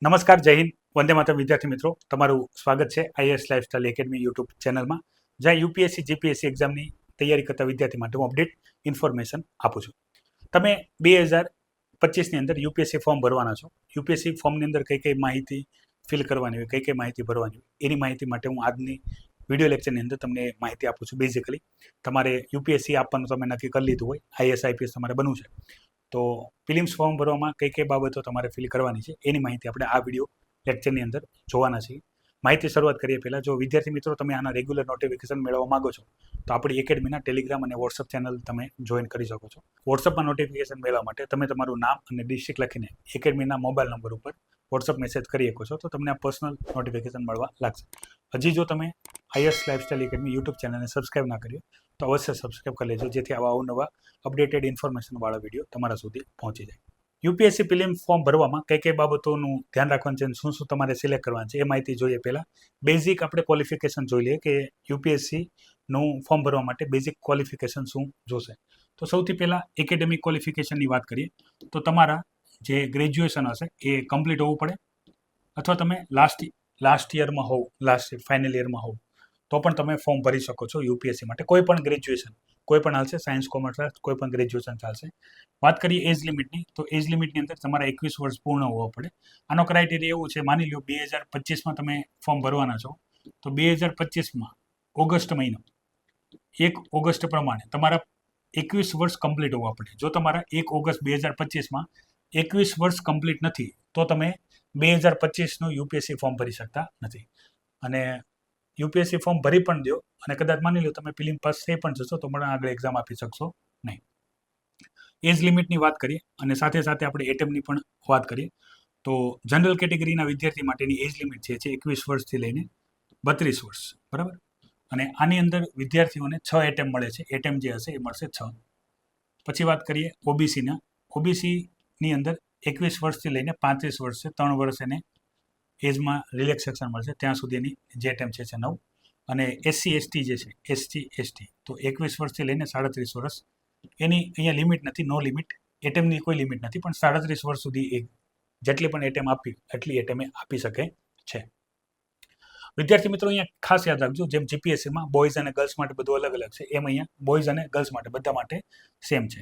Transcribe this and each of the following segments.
નમસ્કાર, જય હિન્દ, વંદે માતરમ વિદ્યાર્થી મિત્રો. તમારું સ્વાગત છે આઈએસ લાઇફસ્ટાઇલ એકેડમી યુટ્યુબ ચેનલમાં, જ્યાં યુપીએસસી જીપીએસસી એક્ઝામની તૈયારી કરતા વિદ્યાર્થી માટે હું અપડેટ ઇન્ફોર્મેશન આપું છું. તમે 2025ની અંદર યુપીએસસી ફોર્મ ભરવાના છો. યુપીએસસી ફોર્મની અંદર કઈ કઈ માહિતી ફિલ કરવાની હોય, કઈ કઈ માહિતી ભરવાની હોય, એની માહિતી માટે હું આજની વિડીયો લેક્ચરની અંદર તમને માહિતી આપું છું. બેઝિકલી તમારે યુપીએસસી આપવાનું તમે નક્કી કરી લીધું હોય, આઈએસ આઈપીએસ તમારે બનવું છે, તો ફિલિમ્સ ફોર્મ ભરવામાં કઈ કઈ બાબતો તમારે ફિલ કરવાની છે એની માહિતી આપણે આ વિડીયો લેક્ચરની અંદર જોવાના છીએ. માહિતી શરૂઆત કરીએ પહેલાં, જો વિદ્યાર્થી મિત્રો તમે આના રેગ્યુલર નોટિફિકેશન મેળવવા માગો છો તો આપણી એકેડમીના ટેલિગ્રામ અને વોટ્સઅપ ચેનલ તમે જોઈન કરી શકો છો. વોટ્સઅપમાં નોટિફિકેશન મેળવવા માટે તમે તમારું નામ અને ડિસ્ટ્રિક્ટ લખીને એકેડમીના મોબાઈલ નંબર ઉપર વોટ્સઅપ મેસેજ કરી શકો છો, તો તમને આ પર્સનલ નોટિફિકેશન મળવા લાગશે. હજી જો તમે આઈએસ લાઇફસ્ટાઇલ એકેડમી યુટ્યુબ ચેનલને સબસ્ક્રાઈબ ના કર્યો તો અવશ્ય સબસ્ક્રાઈબ કરી લેજો, જેથી આવા અવનવા અપડેટેડ ઇન્ફોર્મેશનવાળા વિડીયો તમારા સુધી પહોંચી જાય. યુપીએસસી પ્રિલિમ ફોર્મ ભરવામાં કઈ કઈ બાબતોનું ધ્યાન રાખવાનું છે અને શું શું તમારે સિલેક્ટ કરવાનું છે એ માહિતી જોઈએ. પહેલાં બેઝિક આપણે ક્વોલિફિકેશન જોઈ લઈએ કે યુપીએસસીનું ફોર્મ ભરવા માટે બેઝિક ક્વોલિફિકેશન શું જોશે. તો સૌથી પહેલાં એકેડેમિક ક્વોલિફિકેશનની વાત કરીએ તો તમારા જે ગ્રેજ્યુએશન હશે એ કમ્પ્લીટ હોવું પડે, અથવા તમે લાસ્ટ યરમાં હોવ, ફાઇનલ યરમાં હોવ તો પણ તમે ફોર્મ ભરી શકો છો યુપીએસસી માટે. કોઈ પણ ગ્રેજ્યુએશન, કોઈ પણ હાલશે, સાયન્સ કોમર્સ કોઈ પણ ગ્રેજ્યુએશન ચાલશે. વાત કરીએ એજ લિમિટની, તો એજ લિમિટની અંદર તમારા 21 વર્ષ પૂર્ણ હોવા પડે. આનો ક્રાઇટેરિયા એવું છે, માની લો 2025માં તમે ફોર્મ ભરવાના છો, તો 2025માં ઓગસ્ટ મહિનો 1 ઓગસ્ટ પ્રમાણે તમારા 21 વર્ષ કમ્પ્લીટ હોવા પડે. જો તમારા 1 ઓગસ્ટ 2025માં 21 વર્ષ કમ્પ્લીટ નથી તો તમે 2025નું યુપીએસસી ફોર્મ ભરી શકતા નથી. અને યુપીએસસી ફોર્મ ભરી પણ દો અને કદાચ માની લો તમે પ્રિલિમ પાસ થઈ પણ જશો તો પણ આગળ એક્ઝામ આપી શકશો નહીં. એજ લિમિટની વાત કરીએ અને સાથે સાથે આપણે એટેમ્પની પણ વાત કરીએ તો જનરલ કેટેગરીના વિદ્યાર્થી માટેની એજ લિમિટ છે 21 વર્ષથી લઈને 32 વર્ષ, બરાબર. અને આની અંદર વિદ્યાર્થીઓને 6 એટેમ્પ મળે છે. એટેમ્પ જે હશે એ મળશે 6. પછી વાત કરીએ ઓબીસીના. ઓબીસીની અંદર 21 વર્ષથી લઈને 35 વર્ષ છે, 3 વર્ષ એને એજમાં રિલેક્સેશન મળશે, ત્યાં સુધીની જે એટેમ્પ છે 9. અને એસસી એસટી જે છે, એસટી તો 21 વર્ષથી લઈને 37 વર્ષ, એની અહીંયા લિમિટ નથી, નો લિમિટ. એટેમ્પની કોઈ લિમિટ નથી, પણ 37 વર્ષ સુધી જેટલી પણ એટેમ્પ આપી એટલી એટેમ્પ આપી શકે છે. વિદ્યાર્થી મિત્રો અહીંયા ખાસ યાદ રાખજો, જેમ જીપીએસસીમાં બોયઝ અને ગર્લ્સ માટે બધું અલગ અલગ છે, એમ અહીંયા બોયઝ અને ગર્લ્સ માટે બધા માટે સેમ છે.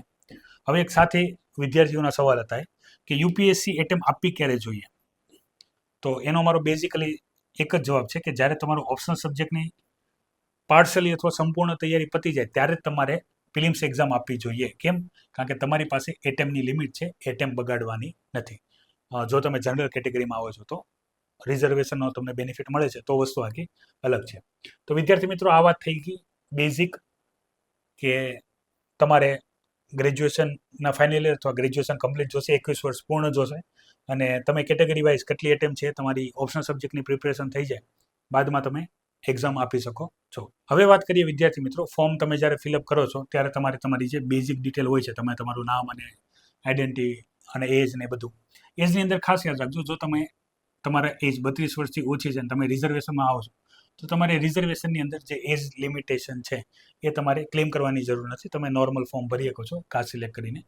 હવે એક સાથે વિદ્યાર્થીઓના સવાલ હતા કે યુપીએસસી એટેમ્પ આપવી ક્યારે જોઈએ, તો એનો અમારો બેઝિકલી એક જ જવાબ છે કે જ્યારે તમારું ઓપ્શનલ સબ્જેક્ટની પાર્શિયલી અથવા સંપૂર્ણ તૈયારી પતી જાય ત્યારે તમારે પ્રિલિમ્સ એક્ઝામ આપવી જોઈએ. કેમ? કારણ કે તમારી પાસે એટેમ્પની લિમિટ છે, એટેમ્પ બગાડવાની નથી. જો તમે જનરલ કેટેગરીમાં આવો છો તો રિઝર્વેશનનો તમને બેનિફિટ મળે છે, તો વસ્તુ આખી અલગ છે. તો વિદ્યાર્થી મિત્રો આ વાત થઈ ગઈ બેઝિક, કે તમારે ગ્રેજ્યુએશનના ફાઇનલ યર અથવા ગ્રેજ્યુએશન કમ્પ્લીટ જોશે, 21 વર્ષ પૂર્ણ જોશે, અને તમે કેટેગરી વાઇઝ કેટલી એટેમ્પ છે તમારી ઓપ્શનલ સબ્જેક્ટની પ્રિપેરેશન થઈ જાય બાદમાં તમે એક્ઝામ આપી શકો છો. હવે વાત કરીએ વિદ્યાર્થી મિત્રો, ફોર્મ તમે જ્યારે ફિલઅપ કરો છો ત્યારે તમારે તમારી જે બેઝિક ડિટેલ હોય છે, તમે તમારું નામ અને આઈડેન્ટિટી અને એજ ને બધું, એજની અંદર ખાસ યાદ રાખજો, જો તમે તમારા એજ 32 વર્ષથી ઓછી છે અને તમે રિઝર્વેશનમાં આવો છો તો તમારે રિઝર્વેશનની અંદર જે એજ લિમિટેશન છે એ તમારે ક્લેમ કરવાની જરૂર નથી. તમે નોર્મલ ફોર્મ ભરી શકો છો કાસ્ટ સિલેક્ટ કરીને.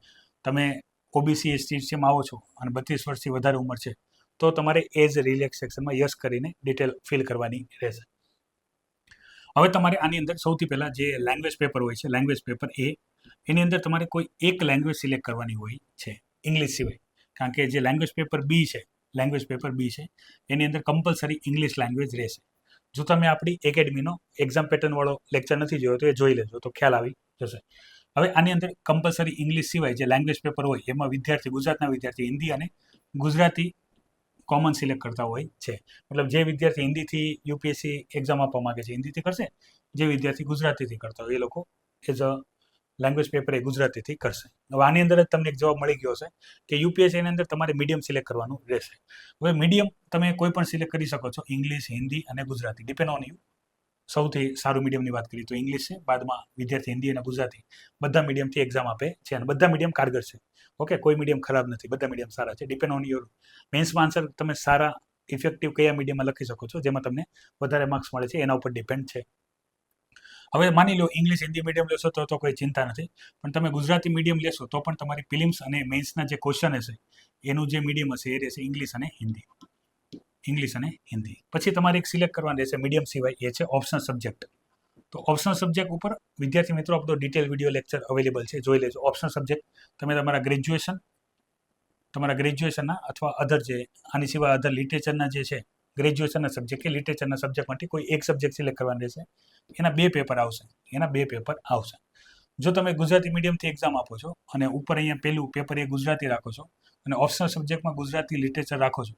તમે ઓબીસી એસટીમાં આવો છો અને 32 વર્ષથી વધારે ઉંમર છે તો તમારે એજ રિલેક્સેશનમાં યસ કરીને ડિટેલ ફિલ કરવાની રહેશે. હવે તમારે આની અંદર સૌથી પહેલાં જે લેંગ્વેજ પેપર હોય છે, લેંગ્વેજ પેપર એની અંદર તમારે કોઈ એક લેંગ્વેજ સિલેક્ટ કરવાની હોય છે, ઇંગ્લિશ સિવાય. કારણ કે જે લેંગ્વેજ પેપર બી છે, એની અંદર કમ્પલસરી ઇંગ્લિશ લેંગ્વેજ રહેશે. જો તમે આપણી એકેડમીનો એક્ઝામ પેટર્નવાળો લેક્ચર નથી જોયો તો એ જોઈ લેજો તો ખ્યાલ આવી જશે. હવે આની અંદર કમ્પલસરી ઇંગ્લિશ સિવાય જે લેંગ્વેજ પેપર હોય એમાં ગુજરાતના વિદ્યાર્થી હિન્દી અને ગુજરાતી કોમન સિલેક્ટ કરતા હોય છે. મતલબ જે વિદ્યાર્થી હિન્દીથી યુપીએસસી એક્ઝામ આપવા માંગે છે હિન્દીથી કરશે, જે વિદ્યાર્થી ગુજરાતીથી કરતા હોય એ લોકો એઝ અ લેંગ્વેજ પેપર એ ગુજરાતીથી કરશે. હવે આની અંદર જ તમને એક જવાબ મળી ગયો છે કે યુપીએસસીની અંદર તમારે મીડિયમ સિલેક્ટ કરવાનું રહેશે. હવે મીડિયમ તમે કોઈ પણ સિલેક્ટ કરી શકો છો, ઇંગ્લિશ, હિન્દી અને ગુજરાતી, ડિપેન્ડ ઓન યુ. સૌથી સારું મીડિયમની વાત કરીએ તો ઇંગ્લિશ છે, બાદમાં વિદ્યાર્થી હિન્દી અને ગુજરાતી બધા મીડિયમથી એક્ઝામ આપે છે અને બધા મીડિયમ કારગર છે. ઓકે, કોઈ મીડિયમ ખરાબ નથી, બધા મીડિયમ સારા છે. ડિપેન્ડ ઓન યોર મેન્સમાં આન્સર તમે સારા ઇફેક્ટિવ કયા મીડિયમમાં લખી શકો છો જેમાં તમને વધારે માર્ક્સ મળે છે એના ઉપર ડિપેન્ડ છે. હવે માની લો ઇંગ્લિશ હિન્દી મીડિયમ લેશો તો કોઈ ચિંતા નથી, પણ તમે ગુજરાતી મીડિયમ લેશો તો પણ તમારી પ્રિલિમ્સ અને મેન્સના જે ક્વેશ્ચન હશે એનું જે મીડિયમ હશે એ રહેશે ઇંગ્લિશ અને હિન્દી. ઇંગ્લિશ અને હિન્દી. પછી તમારે એક સિલેક્ટ કરવાની રહેશે મીડિયમ સિવાય, એ છે ઓપ્શનલ સબ્જેક્ટ. તો ઓપ્શનલ સબ્જેક્ટ ઉપર વિદ્યાર્થી મિત્રો આપણો ડિટેલ વિડીયો લેક્ચર અવેલેબલ છે, જોઈ લેજો. ઓપ્શનલ સબ્જેક્ટ તમે તમારા ગ્રેજ્યુએશનના અથવા અધર જે આની સિવાય અધર લિટરેચરના જે છે ગ્રેજ્યુએશનના સબ્જેક્ટ કે લિટરેચરના સબ્જેક્ટમાંથી કોઈ એક સબ્જેક્ટ સિલેક્ટ કરવાની રહેશે. એના 2 પેપર આવશે. જો તમે ગુજરાતી મીડિયમથી એક્ઝામ આપો છો અને ઉપર અહીંયા પહેલું પેપર એ ગુજરાતી રાખો છો અને ઓપ્શનલ સબ્જેક્ટમાં ગુજરાતી લિટરેચર રાખો છો,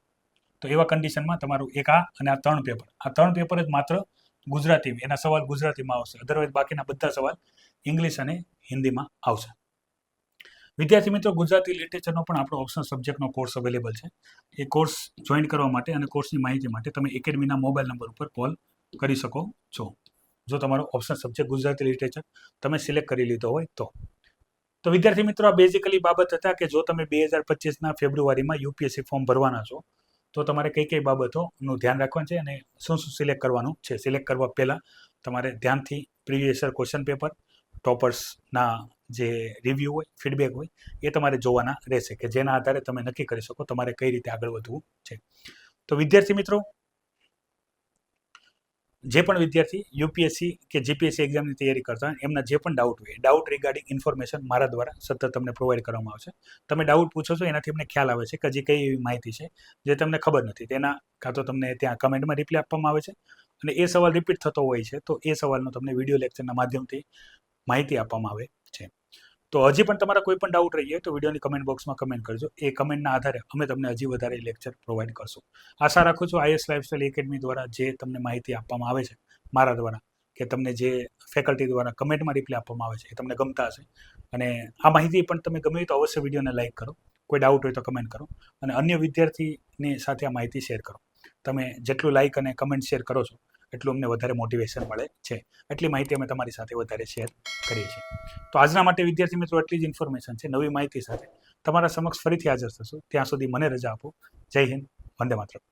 તો એવા કન્ડિશનમાં તમારું એક અને આ 3 પેપર જ માત્ર ગુજરાતી, એના સવાલ ગુજરાતીમાં આવશે. અધરવાઇઝ બાકીના બધા સવાલ ઇંગ્લિશ અને હિન્દીમાં આવશે. વિદ્યાર્થી મિત્રો, ગુજરાતી લિટરેચરનો પણ આપણો ઓપ્શનલ સબ્જેક્ટનો કોર્સ અવેલેબલ છે. એ કોર્સ જોઈન કરવા માટે અને કોર્સની માહિતી માટે તમે એકેડમીના મોબાઈલ નંબર ઉપર કોલ કરી શકો છો, જો તમારો ઓપ્શનલ સબ્જેક્ટ ગુજરાતી લિટરેચર તમે સિલેક્ટ કરી લીધો હોય તો વિદ્યાર્થી મિત્રો, આ બેઝિકલી બાબત હતા કે જો તમે 2025ના ફેબ્રુઆરીમાં યુપીએસસી ફોર્મ ભરવાના છો તો તમારે કઈ બાબતોનું ધ્યાન રાખવાનું છે અને શું સિલેક્ટ કરવાનું છે. સિલેક્ટ કરવા પહેલાં તમારે ધ્યાનથી પ્રીવિયસ યર ક્વેશ્ચન પેપર, ટોપર્સના જે રિવ્યૂ હોય, ફીડબેક હોય, એ તમારે જોવાના રહેશે કે જેના આધારે તમે નક્કી કરી શકો તમારે કઈ રીતે આગળ વધવું છે. તો વિદ્યાર્થી મિત્રો, જે પણ વિદ્યાર્થી યુપીએસસી કે જીપીએસસી એક્ઝામની તૈયારી કરતા હોય એમના જે પણ ડાઉટ હોય, ડાઉટ રિગાર્ડિંગ ઇન્ફોર્મેશન મારા દ્વારા સતત તમને પ્રોવાઈડ કરવામાં આવશે. તમે ડાઉટ પૂછો છો એનાથી અમને ખ્યાલ આવે છે કે હજી કઈ એવી માહિતી છે જે તમને ખબર નથી, તેના કાં તો તમને ત્યાં કમેન્ટમાં રિપ્લાય આપવામાં આવે છે અને એ સવાલ રિપીટ થતો હોય છે તો એ સવાલનો તમને વિડીયો લેક્ચરના માધ્યમથી માહિતી આપવામાં આવે છે. તો હજી પણ તમારા કોઈ પણ ડાઉટ રહી હોય તો વિડીયોની કમેન્ટ બોક્સમાં કમેન્ટ કરજો. એ કમેન્ટના આધારે અમે તમને હજી વધારે લેક્ચર પ્રોવાઈડ કરશું. આશા રાખું છું આઈએસ લાઇફસ્ટાઈલ એકેડમી દ્વારા જે તમને માહિતી આપવામાં આવે છે મારા દ્વારા, કે તમને જે ફેકલ્ટી દ્વારા કમેન્ટમાં રિપ્લાય આપવામાં આવે છે એ તમને ગમતા હશે. અને આ માહિતી પણ તમે ગમે તો અવશ્ય વિડીયોને લાઇક કરો, કોઈ ડાઉટ હોય તો કમેન્ટ કરો અને અન્ય વિદ્યાર્થીની સાથે આ માહિતી શેર કરો. તમે જેટલું લાઇક અને કમેન્ટ શેર કરો છો એટલું અમને વધારે મોટિવેશન મળે છે. એટલી માહિતી અમે તમારી સાથે વધારે શેર કરીએ છીએ. તો આજના માટે વિદ્યાર્થી મિત્રો એટલી જ ઇન્ફોર્મેશન છે. નવી માહિતી સાથે તમારા સમક્ષ ફરીથી હાજર થશું. ત્યાં સુધી મને રજા આપો. જય હિન્દ, વંદે માતરમ.